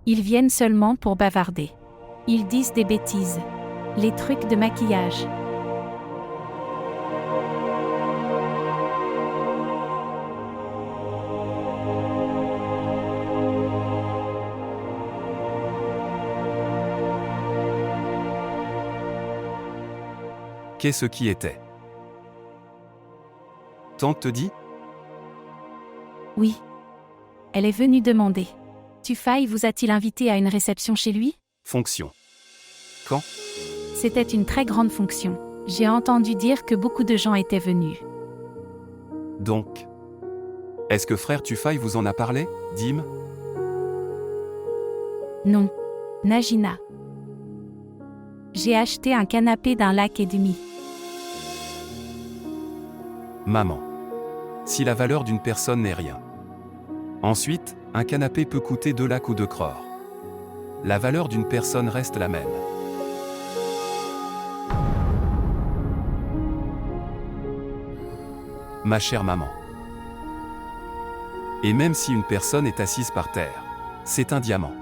Ils viennent seulement pour bavarder. Ils disent des bêtises. Les trucs de maquillage. Qu'est-ce qui était? Tante te dit? Oui. Elle est venue demander. Tufai vous a-t-il invité à une réception chez lui? Fonction. Quand? C'était une très grande fonction. J'ai entendu dire que beaucoup de gens étaient venus. Donc. Est-ce que frère Tufai vous en a parlé, Dim? Non. Najina. J'ai acheté un canapé d'un lac et demi. Maman. Si la valeur d'une personne n'est rien. Ensuite, un canapé peut coûter 2 lacs ou 2 crores. La valeur d'une personne reste la même. Ma chère maman. Et même si une personne est assise par terre, c'est un diamant.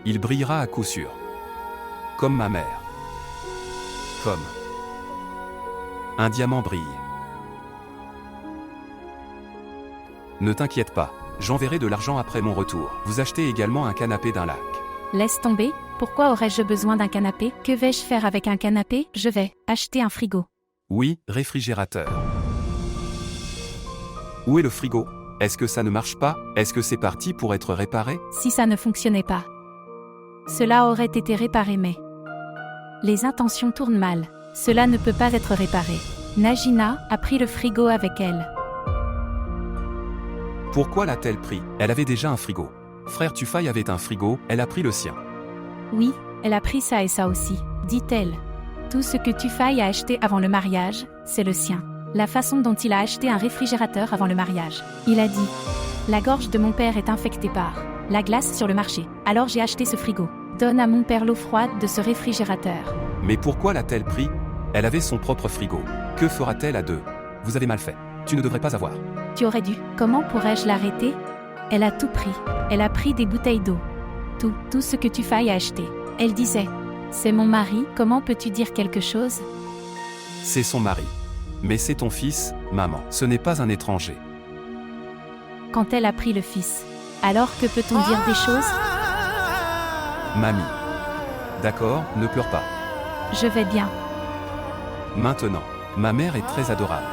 Il brillera à coup sûr. Comme ma mère. Comme. Un diamant brille. Ne t'inquiète pas, j'enverrai de l'argent après mon retour. Vous achetez également un canapé d'un lac. Laisse tomber, pourquoi aurais-je besoin d'un canapé? Que vais-je faire avec un canapé? Je vais acheter un frigo. Oui, réfrigérateur. Où est le frigo? Est-ce que ça ne marche pas? Est-ce que c'est parti pour être réparé? Si ça ne fonctionnait pas. Cela aurait été réparé mais... Les intentions tournent mal. Cela ne peut pas être réparé. Najina a pris le frigo avec elle. Pourquoi l'a-t-elle pris? Elle avait déjà un frigo. Frère Tufai avait un frigo, elle a pris le sien. Oui, elle a pris ça et ça aussi, dit-elle. Tout ce que Tufai a acheté avant le mariage, c'est le sien. La façon dont il a acheté un réfrigérateur avant le mariage. Il a dit « La gorge de mon père est infectée par la glace sur le marché. Alors j'ai acheté ce frigo. Donne à mon père l'eau froide de ce réfrigérateur. » Mais pourquoi l'a-t-elle pris? Elle avait son propre frigo. Que fera-t-elle à deux? Vous avez mal fait. Tu ne devrais pas avoir. Tu aurais dû. Comment pourrais-je l'arrêter? Elle a tout pris. Elle a pris des bouteilles d'eau. Tout ce que Tufai a acheté. Elle disait « C'est mon mari, comment peux-tu dire quelque chose ?» C'est son mari. Mais c'est ton fils, maman. Ce n'est pas un étranger. Quand elle a pris le fils. Alors que peut-on dire des choses? Mamie. D'accord, ne pleure pas. Je vais bien. Maintenant. Ma mère est très adorable.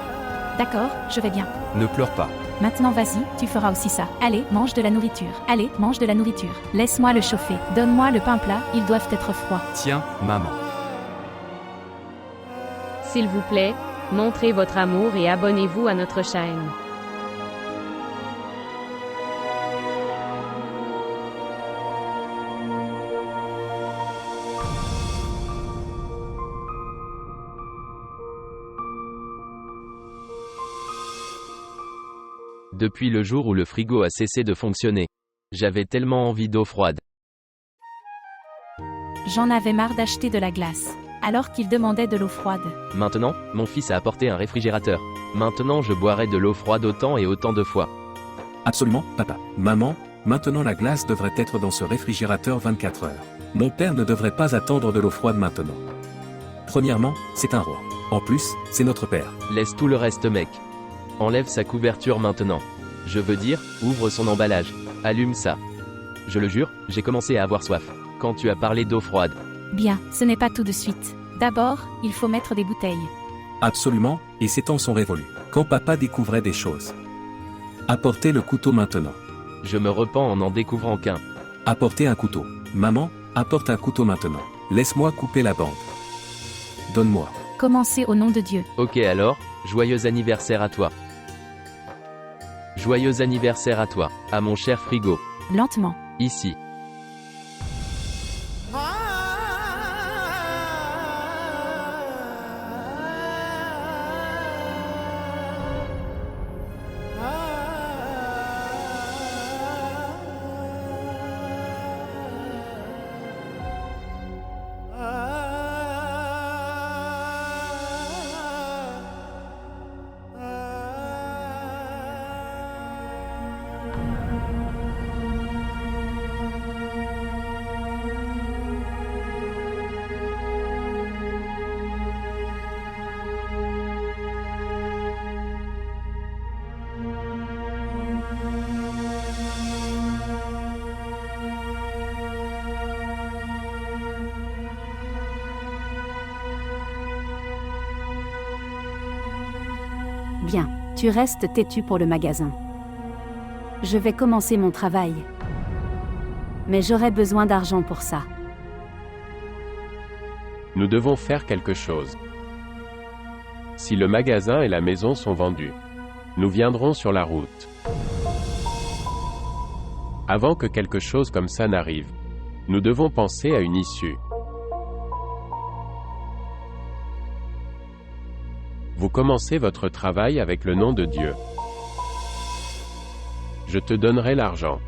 D'accord, je vais bien. Ne pleure pas. Maintenant vas-y, tu feras aussi ça. Allez, mange de la nourriture. Allez, mange de la nourriture. Laisse-moi le chauffer. Donne-moi le pain plat, ils doivent être froids. Tiens, maman. S'il vous plaît, montrez votre amour et abonnez-vous à notre chaîne. Depuis le jour où le frigo a cessé de fonctionner. J'avais tellement envie d'eau froide. J'en avais marre d'acheter de la glace. Alors qu'il demandait de l'eau froide. Maintenant, mon fils a apporté un réfrigérateur. Maintenant je boirai de l'eau froide autant et autant de fois. Absolument, papa. Maman, maintenant la glace devrait être dans ce réfrigérateur 24 heures. Mon père ne devrait pas attendre de l'eau froide maintenant. Premièrement, c'est un roi. En plus, c'est notre père. Laisse tout le reste mec. Enlève sa couverture maintenant. Je veux dire, ouvre son emballage. Allume ça. Je le jure, j'ai commencé à avoir soif. Quand tu as parlé d'eau froide. Bien, ce n'est pas tout de suite. D'abord, il faut mettre des bouteilles. Absolument, et ces temps sont révolus. Quand papa découvrait des choses. Apportez le couteau maintenant. Je me repens en découvrant qu'un. Apportez un couteau. Maman, apporte un couteau maintenant. Laisse-moi couper la bande. Donne-moi. Commencez au nom de Dieu. Ok alors, joyeux anniversaire à toi. Joyeux anniversaire à toi, à mon cher frigo. Lentement. Ici. Bien, tu restes têtu pour le magasin. Je vais commencer mon travail. Mais j'aurai besoin d'argent pour ça. Nous devons faire quelque chose. Si le magasin et la maison sont vendus, nous viendrons sur la route. Avant que quelque chose comme ça n'arrive, nous devons penser à une issue. Vous commencez votre travail avec le nom de Dieu. Je te donnerai l'argent.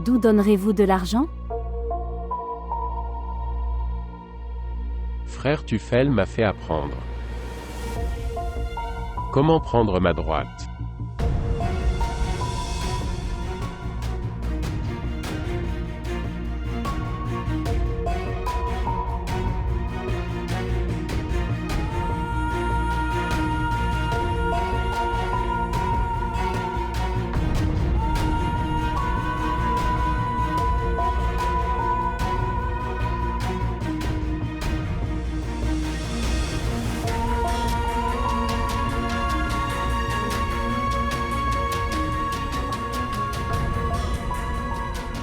D'où donnerez-vous de l'argent? Frère Tufel m'a fait apprendre. Comment prendre ma droite?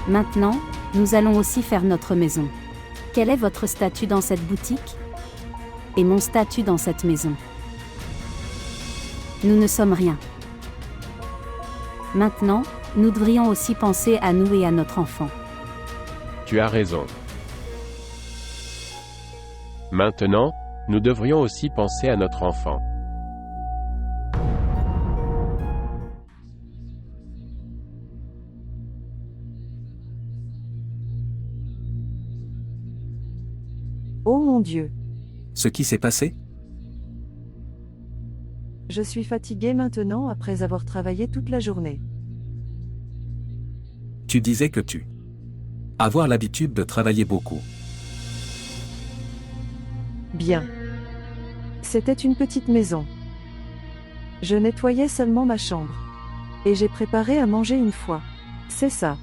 Maintenant, nous allons aussi faire notre maison. Quel est votre statut dans cette boutique? Et mon statut dans cette maison? Nous ne sommes rien. Maintenant, nous devrions aussi penser à nous et à notre enfant. Tu as raison. Maintenant, nous devrions aussi penser à notre enfant. Oh mon Dieu, Ce qui s'est passé? je suis fatiguée maintenant après avoir travaillé toute la journée. Tu disais que tu avoir l'habitude de travailler beaucoup. Bien. C'était une petite maison. Je nettoyais seulement ma chambre. Et j'ai préparé à manger une fois. C'est ça.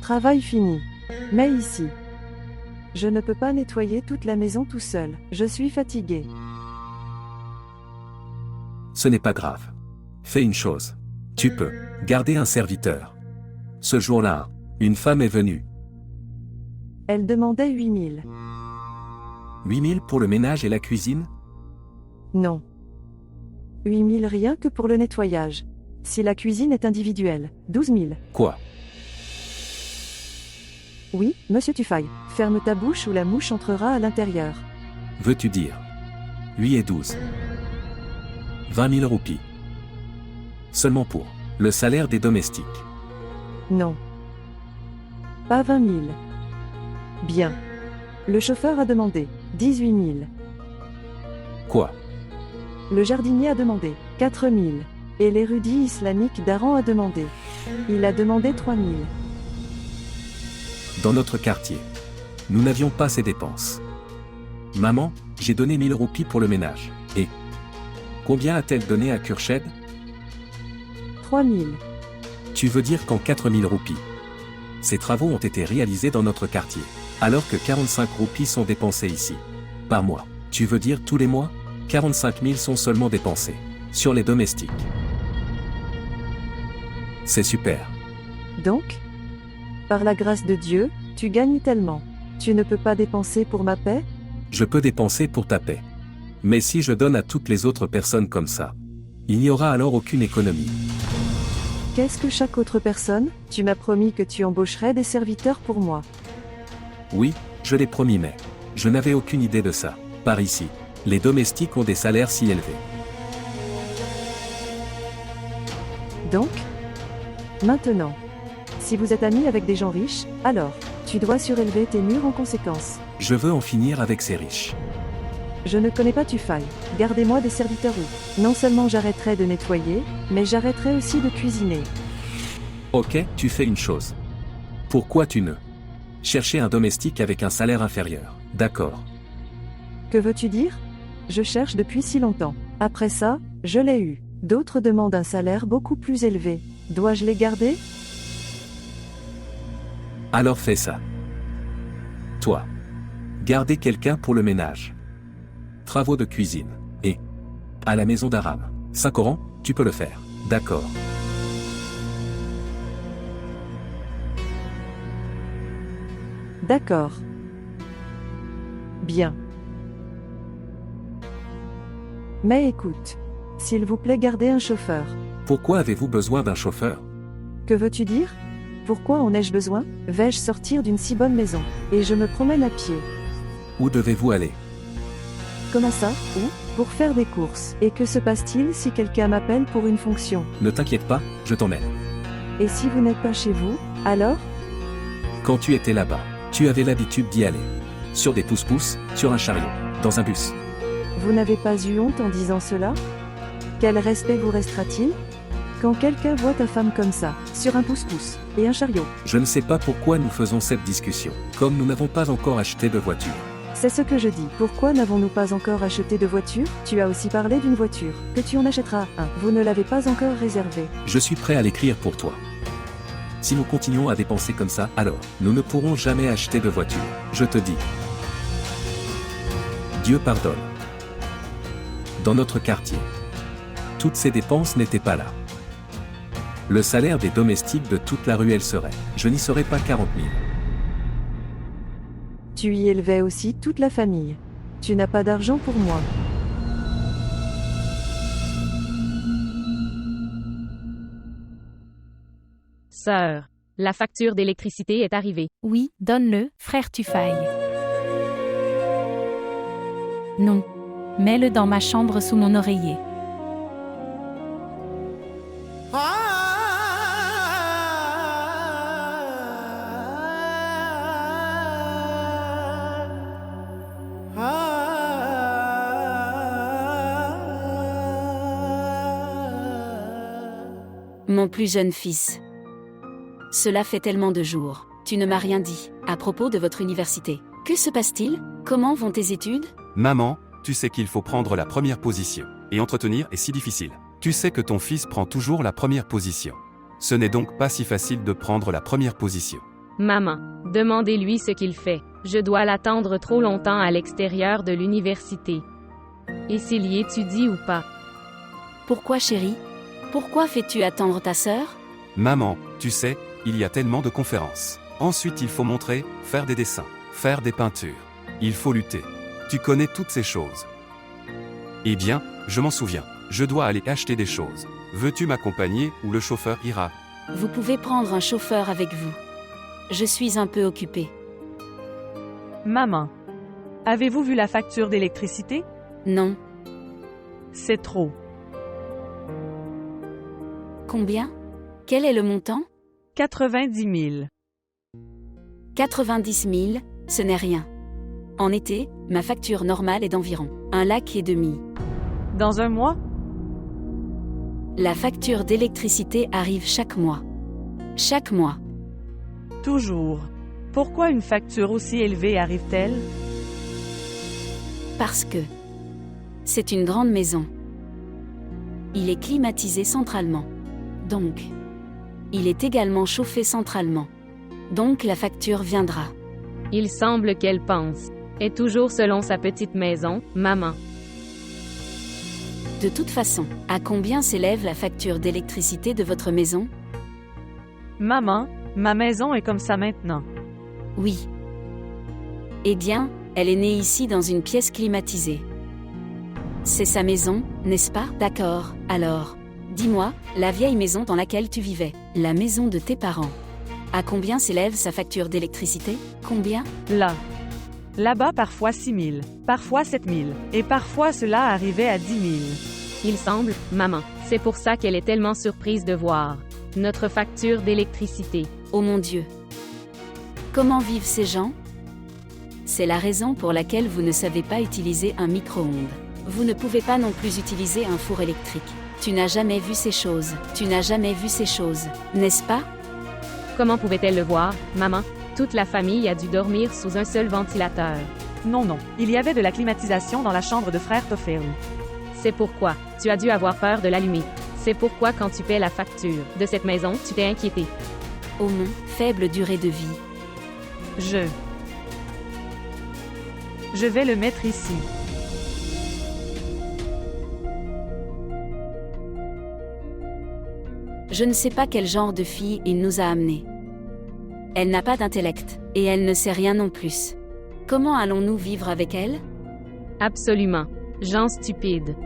Travail fini. Mais ici, je ne peux pas nettoyer toute la maison tout seul. Je suis fatiguée. Ce n'est pas grave. Fais une chose. Tu peux garder un serviteur. Ce jour-là, une femme est venue. Elle demandait 8000. 8000 pour le ménage et la cuisine? Non. 8000 rien que pour le nettoyage. Si la cuisine est individuelle, 12 000. Quoi? Oui, monsieur Tufay, ferme ta bouche ou la mouche entrera à l'intérieur. Veux-tu dire 8 et 12. 20 000 roupies. Seulement pour le salaire des domestiques. Non. Pas 20 000. Bien. Le chauffeur a demandé 18 000. Quoi? Le jardinier a demandé 4 000. Et l'érudit islamique d'Aran a demandé. Il a demandé 3 000. Dans notre quartier, nous n'avions pas ces dépenses. Maman, j'ai donné 1000 roupies pour le ménage. Et combien a-t-elle donné à Kurched? 3 000. Tu veux dire qu'en 4000 roupies. Ces travaux ont été réalisés dans notre quartier, alors que 45 roupies sont dépensées ici. Par mois. Tu veux dire tous les mois? 45 000 sont seulement dépensés. Sur les domestiques. C'est super. Donc, par la grâce de Dieu, tu gagnes tellement. Tu ne peux pas dépenser pour ma paix? Je peux dépenser pour ta paix. Mais si je donne à toutes les autres personnes comme ça, il n'y aura alors aucune économie. Qu'est-ce que chaque autre personne? Tu m'as promis que tu embaucherais des serviteurs pour moi. Oui, je l'ai promis mais je n'avais aucune idée de ça. Par ici, les domestiques ont des salaires si élevés. Donc, maintenant, si vous êtes ami avec des gens riches, alors, tu dois surélever tes murs en conséquence. Je veux en finir avec ces riches. Je ne connais pas Tufay. Gardez-moi des serviteurs ou, non seulement j'arrêterai de nettoyer, mais j'arrêterai aussi de cuisiner. Ok, tu fais une chose. Pourquoi tu ne chercher un domestique avec un salaire inférieur? D'accord. Que veux-tu dire? Je cherche depuis si longtemps. Après ça, je l'ai eu. D'autres demandent un salaire beaucoup plus élevé. Dois-je les garder? Alors fais ça. Toi. Gardez quelqu'un pour le ménage. Travaux de cuisine. Et à la maison d'Aram. 5 Corans, Tu peux le faire. D'accord. D'accord. Bien. Mais écoute. S'il vous plaît, gardez un chauffeur. Pourquoi avez-vous besoin d'un chauffeur? Que veux-tu dire? Pourquoi en ai-je besoin? Vais-je sortir d'une si bonne maison? Et je me promène à pied. Où devez-vous aller? Comment ça? Où? Pour faire des courses. Et que se passe-t-il si quelqu'un m'appelle pour une fonction? Ne t'inquiète pas, je t'emmène. Et si vous n'êtes pas chez vous, alors? Quand tu étais là-bas, tu avais l'habitude d'y aller. Sur des pousse-pousse, sur un chariot, dans un bus. Vous n'avez pas eu honte en disant cela? Quel respect vous restera-t-il? Quand quelqu'un voit ta femme comme ça, sur un pousse-pousse, et un chariot. Je ne sais pas pourquoi nous faisons cette discussion, comme nous n'avons pas encore acheté de voiture. C'est ce que je dis. Pourquoi n'avons-nous pas encore acheté de voiture? Tu as aussi parlé d'une voiture, que tu en achèteras un. Vous ne l'avez pas encore réservé. Je suis prêt à l'écrire pour toi. Si nous continuons à dépenser comme ça, alors, nous ne pourrons jamais acheter de voiture. Je te dis. Dieu pardonne. Dans notre quartier, toutes ces dépenses n'étaient pas là. Le salaire des domestiques de toute la ruelle serait, je n'y serais pas 40 000. Tu y élevais aussi toute la famille. Tu n'as pas d'argent pour moi. Sœur, la facture d'électricité est arrivée. Oui, donne-le, frère Tufaille. Non. Mets-le dans ma chambre sous mon oreiller. Mon plus jeune fils. Cela fait tellement de jours. Tu ne m'as rien dit à propos de votre université. Que se passe-t-il? Comment vont tes études? Maman, tu sais qu'il faut prendre la première position. Et entretenir est si difficile. Tu sais que ton fils prend toujours la première position. Ce n'est donc pas si facile de prendre la première position. Maman, demandez-lui ce qu'il fait. Je dois l'attendre trop longtemps à l'extérieur de l'université. Et s'il y étudie ou pas? Pourquoi, chérie? Pourquoi fais-tu attendre ta sœur? Maman, tu sais, il y a tellement de conférences. Ensuite il faut montrer, faire des dessins, faire des peintures. Il faut lutter. Tu connais toutes ces choses. Eh bien, je m'en souviens. Je dois aller acheter des choses. Veux-tu m'accompagner ou le chauffeur ira? Vous pouvez prendre un chauffeur avec vous. Je suis un peu occupée. Maman, avez-vous vu la facture d'électricité? Non. C'est trop. Combien? Quel est le montant? 90 000. 90 000, ce n'est rien. En été, ma facture normale est d'environ 1,5 lac. Dans un mois? La facture d'électricité arrive chaque mois. Chaque mois. Toujours. Pourquoi une facture aussi élevée arrive-t-elle? Parce que c'est une grande maison. Il est climatisé centralement. Donc, il est également chauffé centralement. Donc la facture viendra. Il semble qu'elle pense. Est toujours selon sa petite maison, maman. De toute façon, à combien s'élève la facture d'électricité de votre maison? Maman, ma maison est comme ça maintenant. Oui. Eh bien, elle est née ici dans une pièce climatisée. C'est sa maison, n'est-ce pas? D'accord, alors. Dis-moi, la vieille maison dans laquelle tu vivais, la maison de tes parents. À combien s'élève sa facture d'électricité? Combien? Là. Là-bas parfois 6 000, parfois 7 000, et parfois cela arrivait à 10 000. Il semble, maman, c'est pour ça qu'elle est tellement surprise de voir notre facture d'électricité. Oh mon Dieu! Comment vivent ces gens? C'est la raison pour laquelle vous ne savez pas utiliser un micro-ondes. Vous ne pouvez pas non plus utiliser un four électrique. Tu n'as jamais vu ces choses. Tu n'as jamais vu ces choses, n'est-ce pas? Comment pouvait-elle le voir, maman? Toute la famille a dû dormir sous un seul ventilateur. Non, non, il y avait de la climatisation dans la chambre de frère Tophel. C'est pourquoi tu as dû avoir peur de l'allumer. C'est pourquoi quand tu paies la facture de cette maison, tu t'es inquiété. Oh mon, faible durée de vie. Je vais le mettre ici. Je ne sais pas quel genre de fille il nous a amenés. Elle n'a pas d'intellect, et elle ne sait rien non plus. Comment allons-nous vivre avec elle? Absolument. Gens stupides.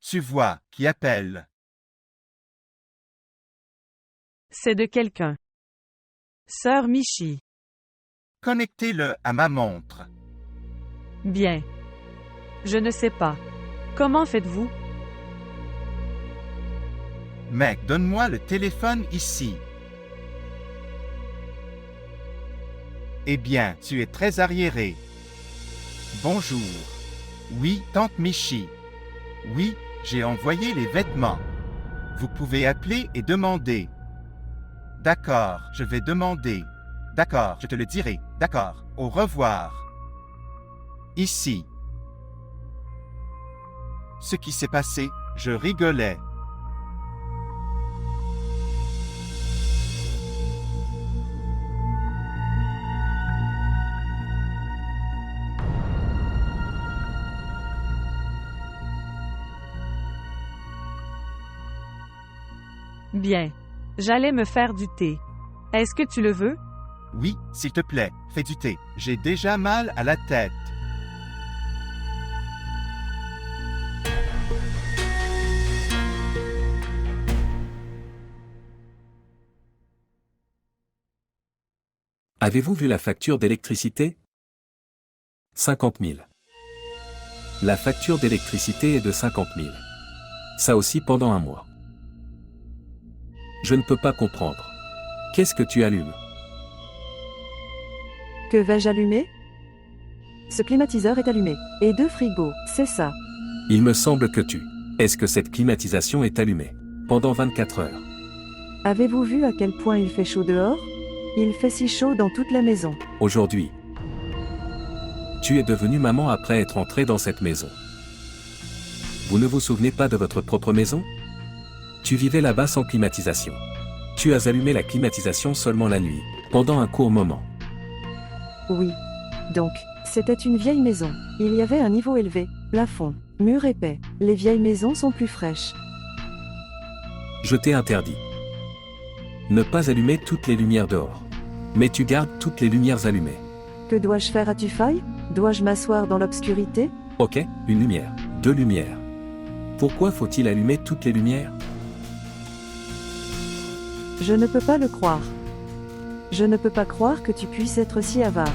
Tu vois, qui appelle. C'est de quelqu'un. Sœur Michi. Connectez-le à ma montre. Bien. Je ne sais pas. Comment faites-vous? Mec, donne-moi le téléphone ici. Eh bien, tu es très arriéré. Bonjour. Oui, tante Michi. Oui, j'ai envoyé les vêtements. Vous pouvez appeler et demander. D'accord, je vais demander. D'accord, je te le dirai. D'accord, au revoir. Ici. Ce qui s'est passé, je rigolais. Bien. J'allais me faire du thé. Est-ce que tu le veux? Oui, s'il te plaît, fais du thé. J'ai déjà mal à la tête. Avez-vous vu la facture d'électricité? 50 000. La facture d'électricité est de 50 000. Ça aussi pendant un mois. Je ne peux pas comprendre. Qu'est-ce que tu allumes? Que vais-je allumer? Ce climatiseur est allumé. Et 2 frigos, c'est ça. Il me semble que tu. Est-ce que cette climatisation est allumée? Pendant 24 heures. Avez-vous vu à quel point il fait chaud dehors? Il fait si chaud dans toute la maison. Aujourd'hui. Tu es devenue maman après être entrée dans cette maison. Vous ne vous souvenez pas de votre propre maison? Tu vivais là-bas sans climatisation. Tu as allumé la climatisation seulement la nuit, pendant un court moment. Oui. Donc, c'était une vieille maison. Il y avait un niveau élevé, plafond, mur épais. Les vieilles maisons sont plus fraîches. Je t'ai interdit. Ne pas allumer toutes les lumières dehors. Mais tu gardes toutes les lumières allumées. Que dois-je faire à Tufaille? Dois-je m'asseoir dans l'obscurité? Ok, une lumière, 2 lumières. Pourquoi faut-il allumer toutes les lumières? Je ne peux pas le croire. Je ne peux pas croire que tu puisses être si avare.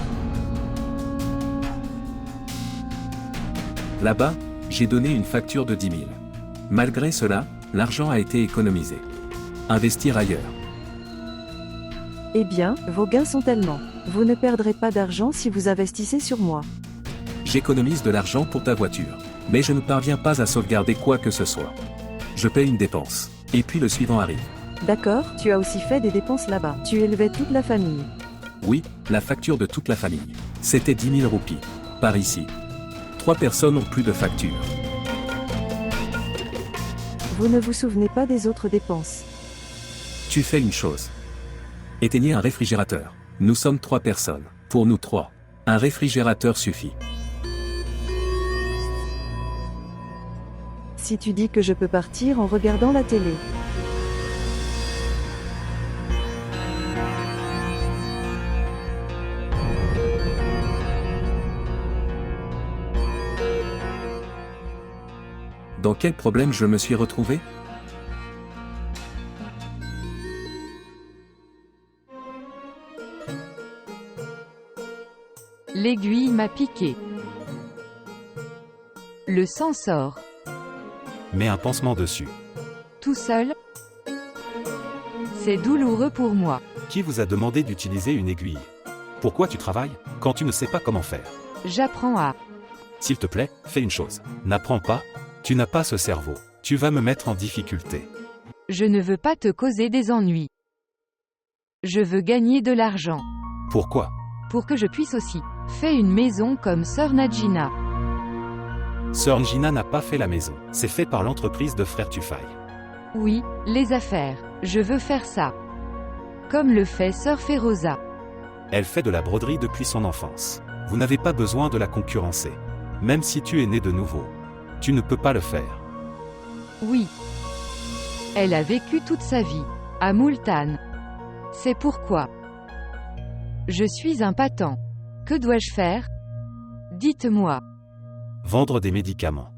Là-bas, j'ai donné une facture de 10 000. Malgré cela, l'argent a été économisé. Investir ailleurs. Eh bien, vos gains sont tellement. Vous ne perdrez pas d'argent si vous investissez sur moi. J'économise de l'argent pour ta voiture. Mais je ne parviens pas à sauvegarder quoi que ce soit. Je paie une dépense. Et puis le suivant arrive. D'accord, tu as aussi fait des dépenses là-bas. Tu élevais toute la famille. Oui, la facture de toute la famille. C'était 10 000 roupies. Par ici. 3 personnes ont plus de facture. Vous ne vous souvenez pas des autres dépenses. Tu fais une chose. Éteignez un réfrigérateur. Nous sommes 3 personnes. Pour nous 3. Un réfrigérateur suffit. Si tu dis que je peux partir en regardant la télé. Dans quel problème je me suis retrouvé? L'aiguille m'a piqué. Le sang sort. Mets un pansement dessus. Tout seul? C'est douloureux pour moi. Qui vous a demandé d'utiliser une aiguille? Pourquoi tu travailles quand tu ne sais pas comment faire? J'apprends à... S'il te plaît, fais une chose. N'apprends pas. Tu n'as pas ce cerveau. Tu vas me mettre en difficulté. Je ne veux pas te causer des ennuis. Je veux gagner de l'argent. Pourquoi? Pour que je puisse aussi. Fais une maison comme Sœur Najina. Sœur Njina n'a pas fait la maison. C'est fait par l'entreprise de frère Tufaille. Oui, les affaires. Je veux faire ça. Comme le fait Sœur Féroza. Elle fait de la broderie depuis son enfance. Vous n'avez pas besoin de la concurrencer. Même si tu es né de nouveau, tu ne peux pas le faire. Oui. Elle a vécu toute sa vie à Multan. C'est pourquoi. Je suis un patent. Que dois-je faire? Dites-moi. Vendre des médicaments.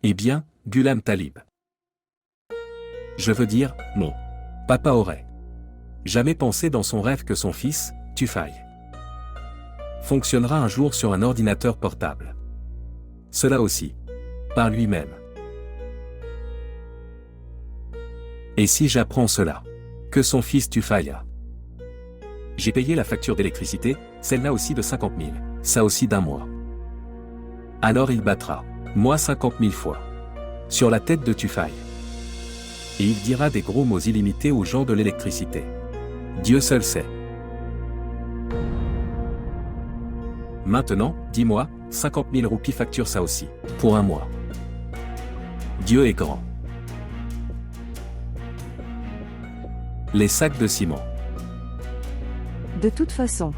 Eh bien, Ghulam Talib. Je veux dire, non. Papa aurait jamais pensé dans son rêve que son fils, Tufayl, fonctionnera un jour sur un ordinateur portable. Cela aussi. Par lui-même. Et si j'apprends cela? Que son fils Tufayl a. J'ai payé la facture d'électricité, celle-là aussi de 50 000, ça aussi d'un mois. Alors il battra, moi 50 000 fois, sur la tête de Tufayl. Et il dira des gros mots illimités aux gens de l'électricité. Dieu seul sait. Maintenant, dis-moi, 50 000 roupies facture ça aussi, pour un mois. Dieu est grand. Les sacs de ciment. De toute façon.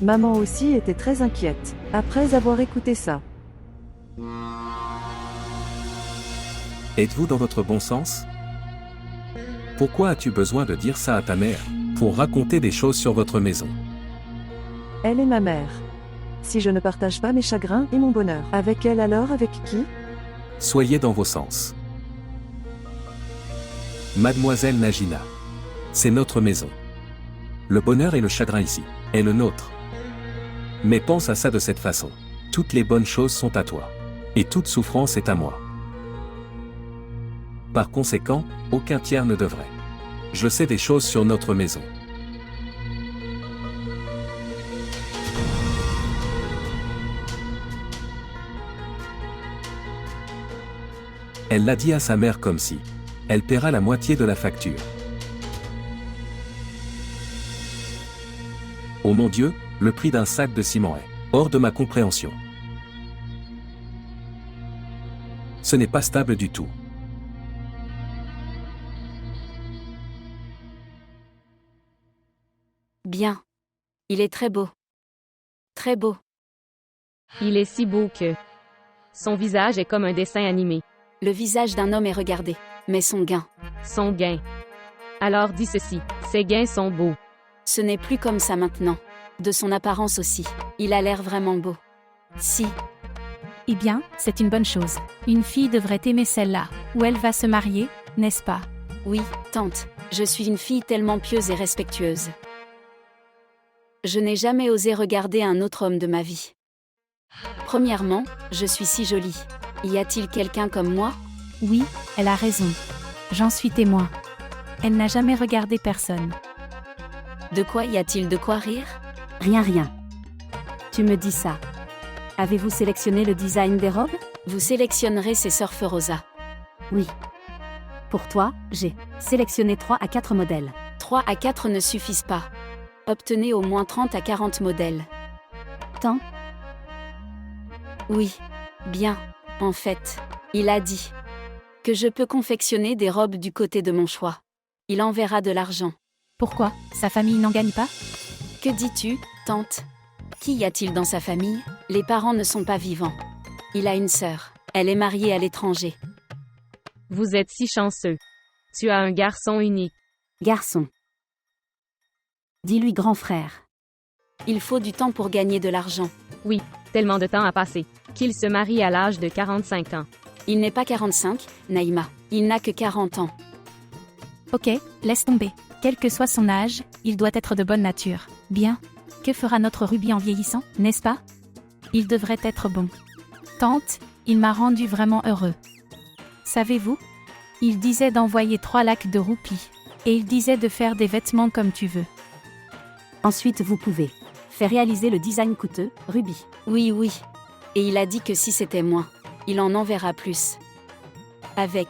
Maman aussi était très inquiète, après avoir écouté ça. Êtes-vous dans votre bon sens? Pourquoi as-tu besoin de dire ça à ta mère, pour raconter des choses sur votre maison? Elle est ma mère. Si je ne partage pas mes chagrins et mon bonheur avec elle, alors avec qui? Soyez dans vos sens. Mademoiselle Najina. C'est notre maison. Le bonheur et le chagrin ici est le nôtre. Mais pense à ça de cette façon. Toutes les bonnes choses sont à toi. Et toute souffrance est à moi. Par conséquent, aucun tiers ne devrait. Je sais des choses sur notre maison. Elle l'a dit à sa mère comme si elle paiera la moitié de la facture. Oh mon Dieu, le prix d'un sac de ciment est hors de ma compréhension. Ce n'est pas stable du tout. Bien. Il est très beau. Très beau. Il est si beau que... Son visage est comme un dessin animé. Le visage d'un homme est regardé, mais son gain. Son gain. Alors dis ceci, ses gains sont beaux. Ce n'est plus comme ça maintenant. De son apparence aussi. Il a l'air vraiment beau. Si. Eh bien, c'est une bonne chose. Une fille devrait aimer celle-là, où elle va se marier, n'est-ce pas? Oui, tante. Je suis une fille tellement pieuse et respectueuse. Je n'ai jamais osé regarder un autre homme de ma vie. Premièrement, je suis si jolie. Y a-t-il quelqu'un comme moi? Oui, elle a raison. J'en suis témoin. Elle n'a jamais regardé personne. De quoi y a-t-il de quoi rire? Rien. Tu me dis ça. Avez-vous sélectionné le design des robes? Vous sélectionnerez ces sœurs Féroza. Oui. Pour toi, j'ai sélectionné 3 à 4 modèles. 3 à 4 ne suffisent pas. Obtenez au moins 30 à 40 modèles. Tant? Oui. Bien. En fait, il a dit que je peux confectionner des robes du côté de mon choix. Il enverra de l'argent. Pourquoi? Sa famille n'en gagne pas? Que dis-tu, tante? Qui y a-t-il dans sa famille? Les parents ne sont pas vivants. Il a une sœur. Elle est mariée à l'étranger. Vous êtes si chanceux. Tu as un garçon unique. Garçon. Dis-lui grand frère. Il faut du temps pour gagner de l'argent. Oui, tellement de temps a passé. Qu'il se marie à l'âge de 45 ans. Il n'est pas 45, Naïma. Il n'a que 40 ans. Ok, laisse tomber. Quel que soit son âge, il doit être de bonne nature. Bien. Que fera notre rubis en vieillissant, n'est-ce pas? Il devrait être bon. Tante, il m'a rendu vraiment heureux. Savez-vous? Il disait d'envoyer 3 lacs de roupies. Et il disait de faire des vêtements comme tu veux. Ensuite vous pouvez faire réaliser le design coûteux, rubis. Oui. Et il a dit que si c'était moins, il en enverra plus. Avec.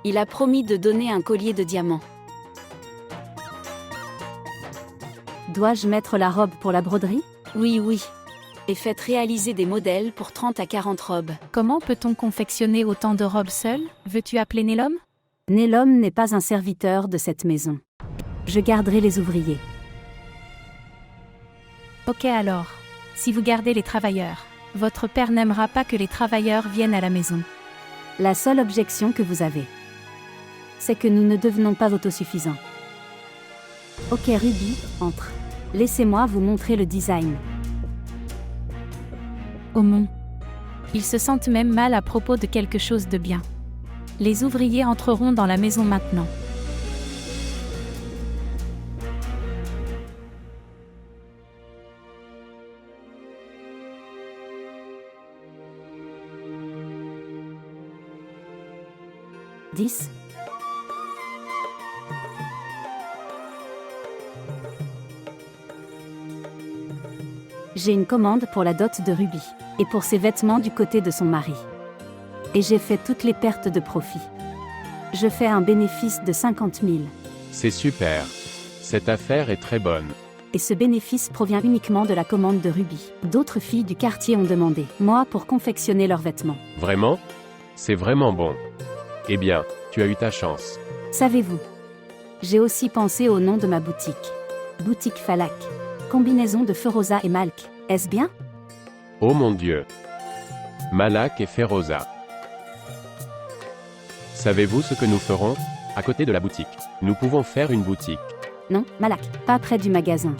Il a promis de donner un collier de diamants. Dois-je mettre la robe pour la broderie? Oui, oui. Et faites réaliser des modèles pour 30 à 40 robes. Comment peut-on confectionner autant de robes seul? Veux-tu appeler Nélom? Nélom n'est pas un serviteur de cette maison. Je garderai les ouvriers. Ok alors. Si vous gardez les travailleurs, votre père n'aimera pas que les travailleurs viennent à la maison. La seule objection que vous avez, c'est que nous ne devenons pas autosuffisants. Ok Ruby, entre. Laissez-moi vous montrer le design. Oh mon. Ils se sentent même mal à propos de quelque chose de bien. Les ouvriers entreront dans la maison maintenant. « 10. J'ai une commande pour la dot de Ruby, et pour ses vêtements du côté de son mari. Et j'ai fait toutes les pertes de profit. Je fais un bénéfice de 50 000. C'est super. Cette affaire est très bonne. Et ce bénéfice provient uniquement de la commande de Ruby. D'autres filles du quartier ont demandé, moi pour confectionner leurs vêtements. Vraiment? C'est vraiment bon. Eh bien, tu as eu ta chance. Savez-vous? J'ai aussi pensé au nom de ma boutique. Boutique Falak. Combinaison de Feroza et Malk. Est-ce bien? Oh mon Dieu. Malak et Feroza. Savez-vous ce que nous ferons? À côté de la boutique. Nous pouvons faire une boutique. Non, Malak, pas près du magasin.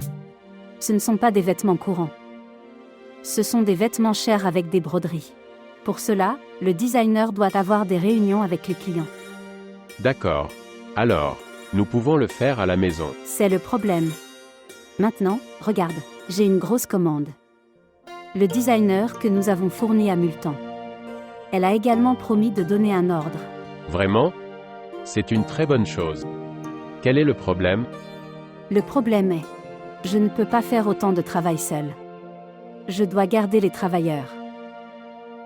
Ce ne sont pas des vêtements courants. Ce sont des vêtements chers avec des broderies. Pour cela, le designer doit avoir des réunions avec les clients. D'accord. Alors, nous pouvons le faire à la maison. C'est le problème. Maintenant, regarde, j'ai une grosse commande. Le designer que nous avons fourni à Multan. Elle a également promis de donner un ordre. Vraiment? C'est une très bonne chose. Quel est le problème? Le problème est, je ne peux pas faire autant de travail seul. Je dois garder les travailleurs.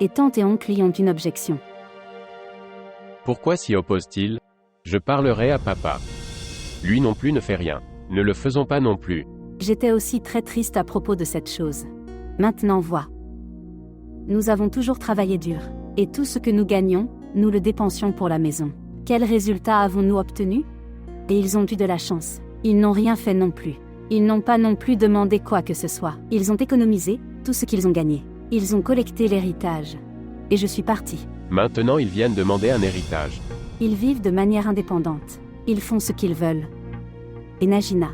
Et tante et oncle y ont une objection. Pourquoi s'y oppose-t-il? Je parlerai à papa. Lui non plus ne fait rien. Ne le faisons pas non plus. J'étais aussi très triste à propos de cette chose. Maintenant vois. Nous avons toujours travaillé dur. Et tout ce que nous gagnons, nous le dépensions pour la maison. Quels résultats avons-nous obtenus? Et ils ont eu de la chance. Ils n'ont rien fait non plus. Ils n'ont pas non plus demandé quoi que ce soit. Ils ont économisé tout ce qu'ils ont gagné. Ils ont collecté l'héritage. Et je suis partie. Maintenant ils viennent demander un héritage. Ils vivent de manière indépendante. Ils font ce qu'ils veulent. Et Najina.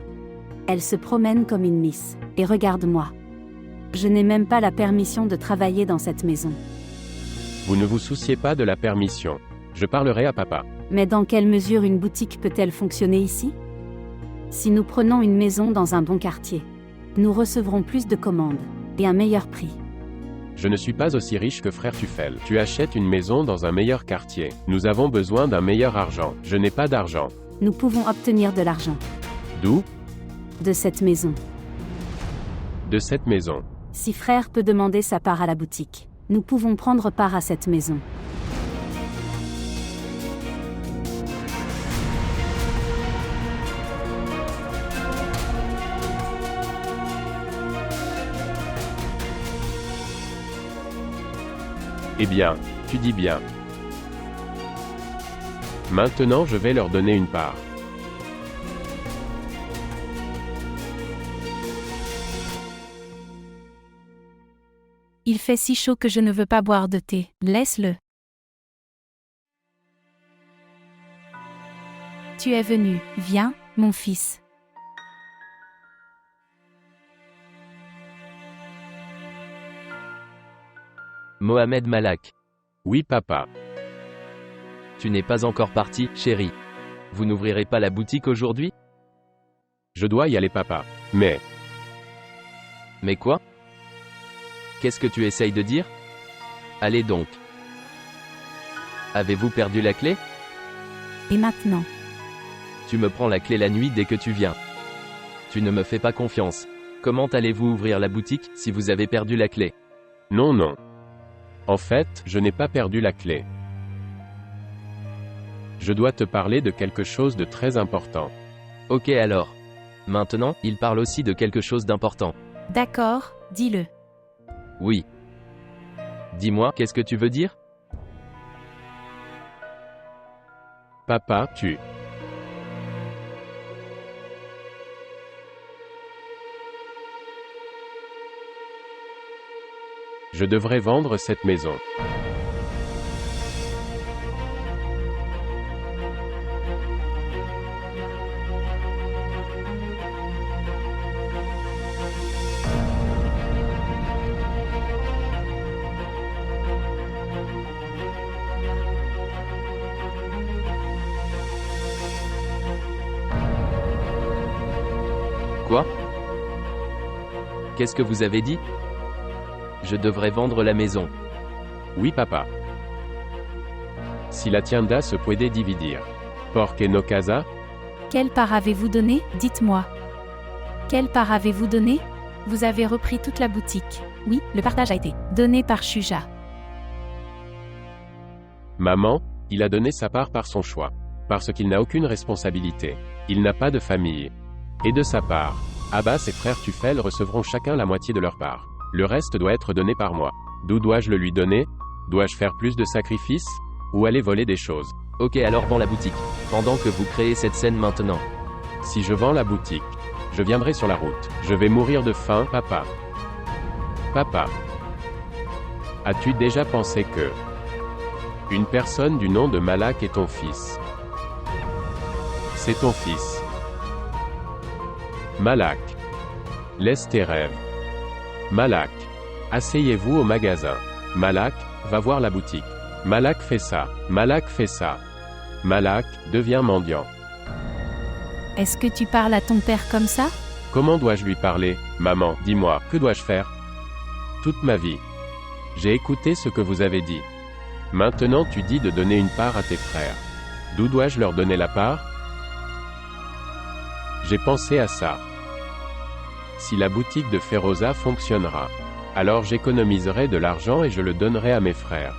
Elle se promène comme une miss. Et regarde-moi. Je n'ai même pas la permission de travailler dans cette maison. Vous ne vous souciez pas de la permission. Je parlerai à papa. Mais dans quelle mesure une boutique peut-elle fonctionner ici? Si nous prenons une maison dans un bon quartier, nous recevrons plus de commandes. Et un meilleur prix. Je ne suis pas aussi riche que frère Tufel. Tu achètes une maison dans un meilleur quartier. Nous avons besoin d'un meilleur argent. Je n'ai pas d'argent. Nous pouvons obtenir de l'argent. D'où? De cette maison. De cette maison. Si frère peut demander sa part à la boutique, nous pouvons prendre part à cette maison. Eh bien, tu dis bien. Maintenant je vais leur donner une part. Il fait si chaud que je ne veux pas boire de thé. Laisse-le. Tu es venu. Viens, mon fils. Mohamed Malak. Oui, papa. Tu n'es pas encore parti, chérie. Vous n'ouvrirez pas la boutique aujourd'hui? Je dois y aller, papa. Mais quoi? Qu'est-ce que tu essayes de dire? Allez donc. Avez-vous perdu la clé? Et maintenant? Tu me prends la clé la nuit dès que tu viens. Tu ne me fais pas confiance. Comment allez-vous ouvrir la boutique si vous avez perdu la clé? Non, non. En fait, je n'ai pas perdu la clé. Je dois te parler de quelque chose de très important. Ok alors. Maintenant, il parle aussi de quelque chose d'important. D'accord, dis-le. Oui. Dis-moi, qu'est-ce que tu veux dire? Papa, Je devrais vendre cette maison. Quoi? Qu'est-ce que vous avez dit? Je devrais vendre la maison. Oui, papa. Si la tienda se puede dividir. Porque no casa? Quelle part avez-vous donné? Dites-moi. Quelle part avez-vous donné? Vous avez repris toute la boutique. Oui, le partage a été donné par Shuja. Maman, il a donné sa part par son choix. Parce qu'il n'a aucune responsabilité. Il n'a pas de famille. Et de sa part, Abbas et frère Tufel recevront chacun la moitié de leur part. Le reste doit être donné par moi. D'où dois-je le lui donner? Dois-je faire plus de sacrifices? Ou aller voler des choses? Ok, alors vends la boutique. Pendant que vous créez cette scène maintenant. Si je vends la boutique, je viendrai sur la route. Je vais mourir de faim, papa. Papa. As-tu déjà pensé que une personne du nom de Malak est ton fils? C'est ton fils. Malak. Laisse tes rêves. Malak. Asseyez-vous au magasin. Malak, va voir la boutique. Malak fait ça. Malak fait ça. Malak, devient mendiant. Est-ce que tu parles à ton père comme ça? Comment dois-je lui parler? Maman, dis-moi, que dois-je faire? Toute ma vie. J'ai écouté ce que vous avez dit. Maintenant tu dis de donner une part à tes frères. D'où dois-je leur donner la part? J'ai pensé à ça. Si la boutique de Feroza fonctionnera, alors j'économiserai de l'argent et je le donnerai à mes frères.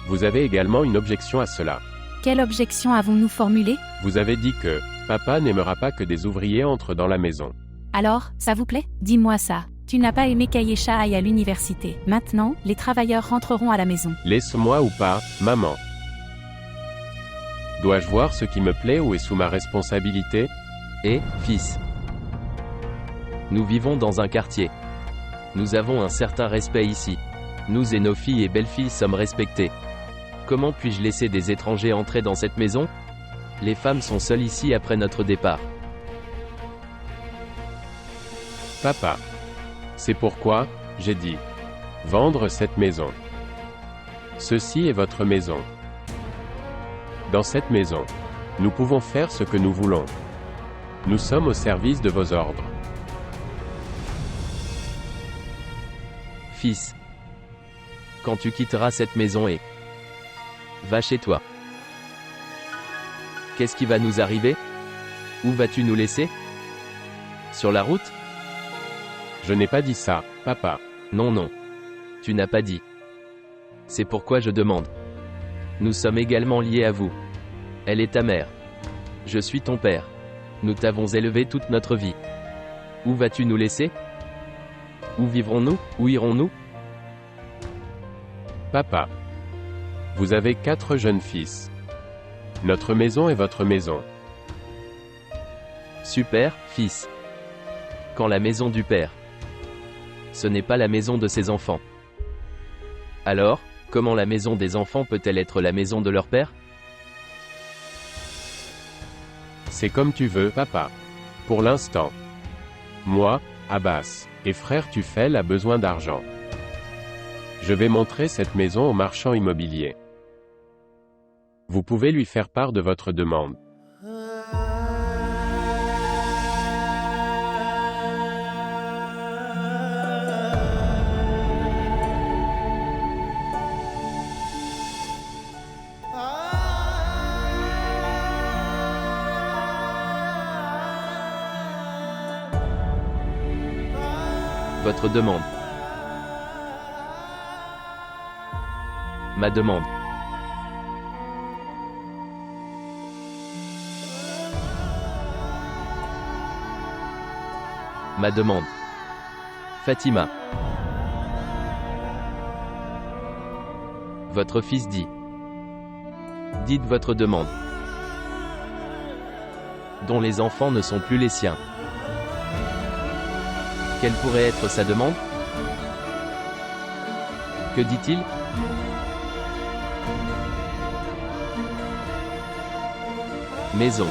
Vous avez également une objection à cela. Quelle objection avons-nous formulée? Vous avez dit que papa n'aimera pas que des ouvriers entrent dans la maison. Alors, ça vous plaît? Dis-moi ça. Tu n'as pas aimé qu'Ayesha aille à l'université. Maintenant, les travailleurs rentreront à la maison. Laisse-moi ou pas, maman. Dois-je voir ce qui me plaît ou est sous ma responsabilité? Et, fils. Nous vivons dans un quartier. Nous avons un certain respect ici. Nous et nos filles et belles-filles sommes respectés. Comment puis-je laisser des étrangers entrer dans cette maison? Les femmes sont seules ici après notre départ. Papa. C'est pourquoi, j'ai dit, vendre cette maison. Ceci est votre maison. Dans cette maison, nous pouvons faire ce que nous voulons. Nous sommes au service de vos ordres. Fils. Quand tu quitteras cette maison et va chez toi. Qu'est-ce qui va nous arriver? Où vas-tu nous laisser? Sur la route? Je n'ai pas dit ça, papa. Non, non. Tu n'as pas dit. C'est pourquoi je demande. Nous sommes également liés à vous. Elle est ta mère. Je suis ton père. Nous t'avons élevé toute notre vie. Où vas-tu nous laisser? Où vivrons-nous? Où irons-nous? Papa. Vous avez 4 jeunes fils. Notre maison est votre maison. Super, fils. Quand la maison du père. Ce n'est pas la maison de ses enfants. Alors, comment la maison des enfants peut-elle être la maison de leur père? C'est comme tu veux, papa. Pour l'instant. Moi, Abbas, et frère Tufel a besoin d'argent. Je vais montrer cette maison au marchand immobilier. Vous pouvez lui faire part de votre demande. Votre demande. Ma demande. Ma demande. Fatima. Votre fils dit. Dites votre demande. Dont les enfants ne sont plus les siens. Quelle pourrait être sa demande? Que dit-il? Maison.